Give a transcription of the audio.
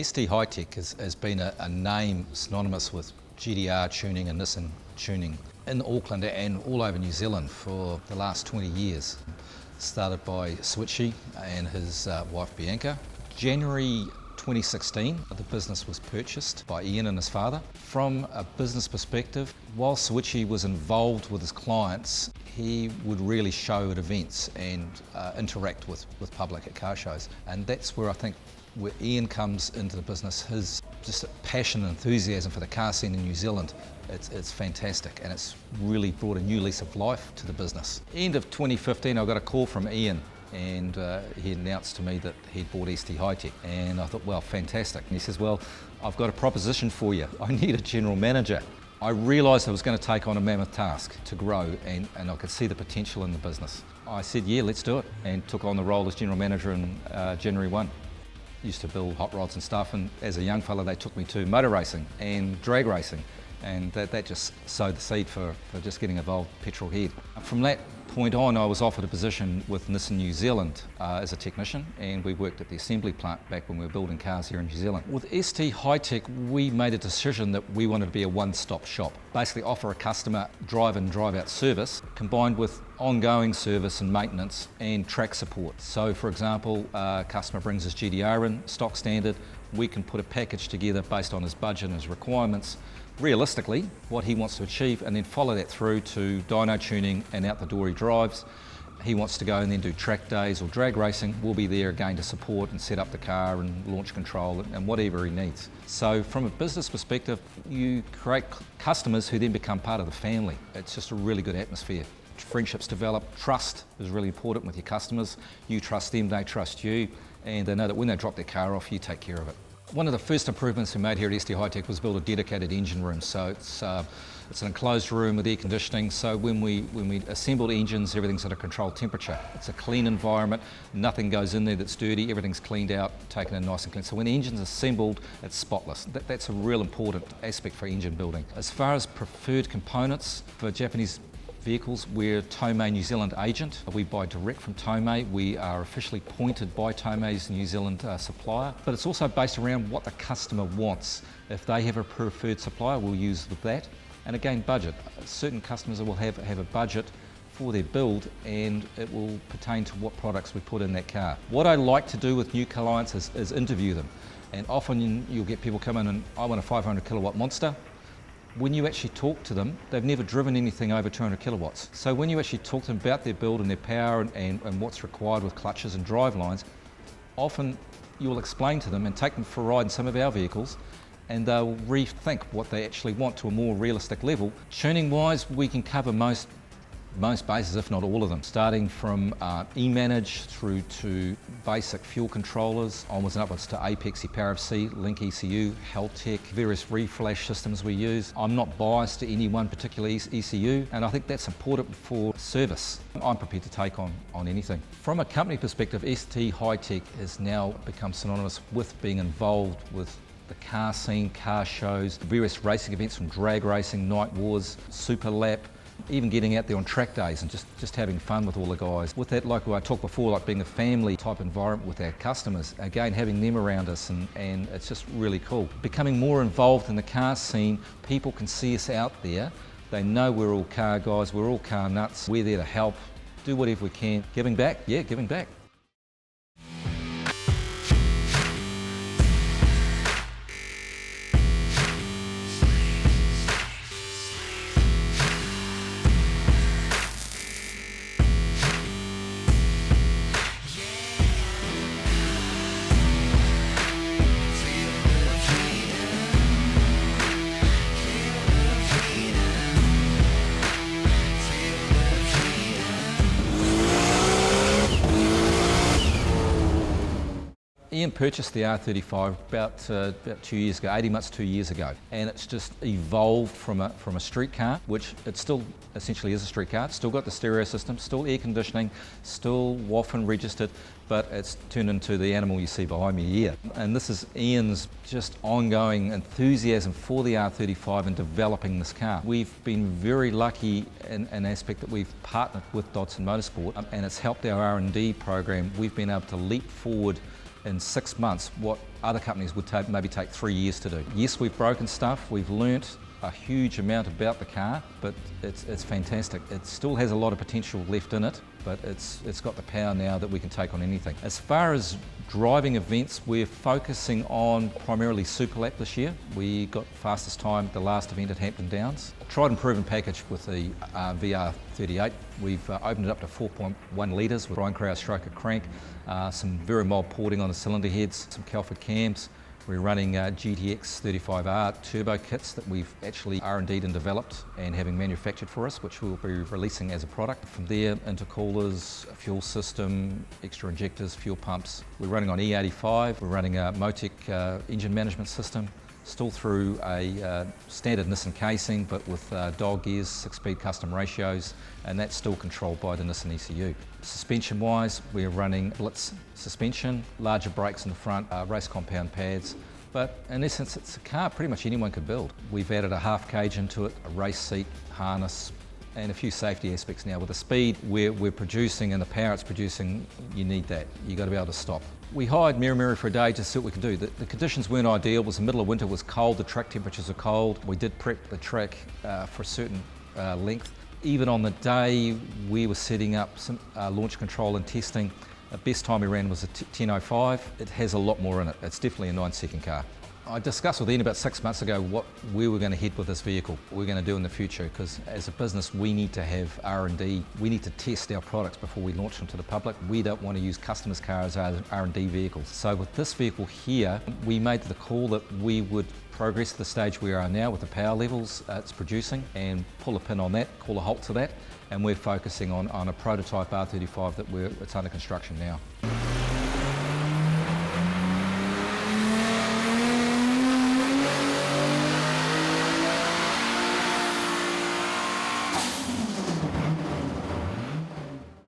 SThi-tec has been a name synonymous with GDR tuning and Nissan tuning in Auckland and all over New Zealand for the last 20 years. Started by Switchy and his wife Bianca. January 2016, the business was purchased by Ian and his father. From a business perspective, while Switchy was involved with his clients, he would really show at events and interact with public at car shows. And that's where I think where Ian comes into the business, his just passion and enthusiasm for the car scene in New Zealand, it's fantastic, and it's really brought a new lease of life to the business. End of 2015, I got a call from Ian, and he announced to me that he'd bought SThi-tec, and I thought, well, fantastic. And he says, well, I've got a proposition for you. I need a general manager. I realised I was going to take on a mammoth task to grow, and I could see the potential in the business. I said, yeah, let's do it, and took on the role as general manager in January 1. Used to build hot rods and stuff, and as a young fella they took me to motor racing and drag racing, and that just sowed the seed for just getting involved petrol head. From that point on, I was offered a position with Nissan New Zealand as a technician, and we worked at the assembly plant back when we were building cars here in New Zealand. With SThi-tec, we made a decision that we wanted to be a one-stop shop, basically offer a customer drive-in, drive-out service combined with ongoing service and maintenance and track support. So for example, a customer brings his GDR in, stock standard, we can put a package together based on his budget and his requirements, realistically what he wants to achieve, and then follow that through to dyno tuning and out the door he drives. He wants to go and then do track days or drag racing, we'll be there again to support and set up the car and launch control and whatever he needs. So from a business perspective, you create customers who then become part of the family. It's just a really good atmosphere. Friendships develop, trust is really important with your customers. You trust them, they trust you, and they know that when they drop their car off, you take care of it. One of the first improvements we made here at SThi-tec was build a dedicated engine room. So it's an enclosed room with air conditioning, so when we assemble engines, everything's at a controlled temperature. It's a clean environment, nothing goes in there that's dirty, everything's cleaned out, taken in nice and clean. So when the engine's assembled, it's spotless. That's a real important aspect for engine building. As far as preferred components for Japanese vehicles, we're Tomei New Zealand agent. We buy direct from Tomei. We are officially appointed by Tomei's New Zealand supplier, but it's also based around what the customer wants. If they have a preferred supplier, we'll use with that. And again, budget. Certain customers will have a budget for their build, and it will pertain to what products we put in that car. What I like to do with new clients is interview them, and often you'll get people come in and I want a 500 kilowatt monster. When you actually talk to them, they've never driven anything over 200 kilowatts. So when you actually talk to them about their build and their power and what's required with clutches and drive lines, often you'll explain to them and take them for a ride in some of our vehicles, and they'll rethink what they actually want to a more realistic level. Tuning wise, we can cover most bases, if not all of them, starting from e-manage through to basic fuel controllers, onwards and upwards to Apex, Power of C, Link ECU, hi-tec, various reflash systems we use. I'm not biased to any one particular ECU, and I think that's important for service. I'm prepared to take on anything. From a company perspective, SThi-tec has now become synonymous with being involved with the car scene, car shows, various racing events from drag racing, night wars, super lap, even getting out there on track days and just having fun with all the guys. With that, like I talked before, like being a family type environment with our customers, again, having them around us, and it's just really cool. Becoming more involved in the car scene, people can see us out there. They know we're all car guys, we're all car nuts, we're there to help, do whatever we can. Giving back? Yeah, giving back. Ian purchased the R35 about 2 years ago, 18 months, 2 years ago, and it's just evolved from a street car, which it still essentially is a street car. It's still got the stereo system, still air conditioning, still WAF and registered, but it's turned into the animal you see behind me here. And this is Ian's just ongoing enthusiasm for the R35 and developing this car. We've been very lucky in an aspect that we've partnered with Dodson Motorsport, and it's helped our R&D program. We've been able to leap forward in 6 months what other companies would maybe take 3 years to do. Yes, we've broken stuff, we've learnt a huge amount about the car, but it's fantastic. It still has a lot of potential left in it, but it's got the power now that we can take on anything. As far as driving events, we're focusing on primarily Super Lap this year. We got fastest time at the last event at Hampton Downs. Tried and proven package with the VR38. We've opened it up to 4.1 litres with Brian Crow's stroker crank, some very mild porting on the cylinder heads, some Calford cams. We're running GTX 35R turbo kits that we've actually R&D'd and developed and having manufactured for us, which we'll be releasing as a product. From there, intercoolers, a fuel system, extra injectors, fuel pumps. We're running on E85, we're running a Motec engine management system, still through a standard Nissan casing, but with dial gears, 6-speed custom ratios, and that's still controlled by the Nissan ECU. Suspension-wise, we're running Blitz suspension, larger brakes in the front, race compound pads, but in essence it's a car pretty much anyone could build. We've added a half cage into it, a race seat, harness, and a few safety aspects now. With the speed we're producing and the power it's producing, you need that. You've got to be able to stop. We hired Mary for a day to see what we could do. The conditions weren't ideal. It was the middle of winter, it was cold, the track temperatures are cold. We did prep the track for a certain length. Even on the day we were setting up some launch control and testing, the best time we ran was a 10:05. It has a lot more in it. It's definitely a 9-second car. I discussed with Ian about 6 months ago what we were going to head with this vehicle, what we're going to do in the future, because as a business we need to have R&D. We need to test our products before we launch them to the public. We don't want to use customers' cars as R&D vehicles. So with this vehicle here, we made the call that we would progress to the stage we are now with the power levels it's producing and pull a pin on that, call a halt to that, and we're focusing on a prototype R35 that it's under construction now.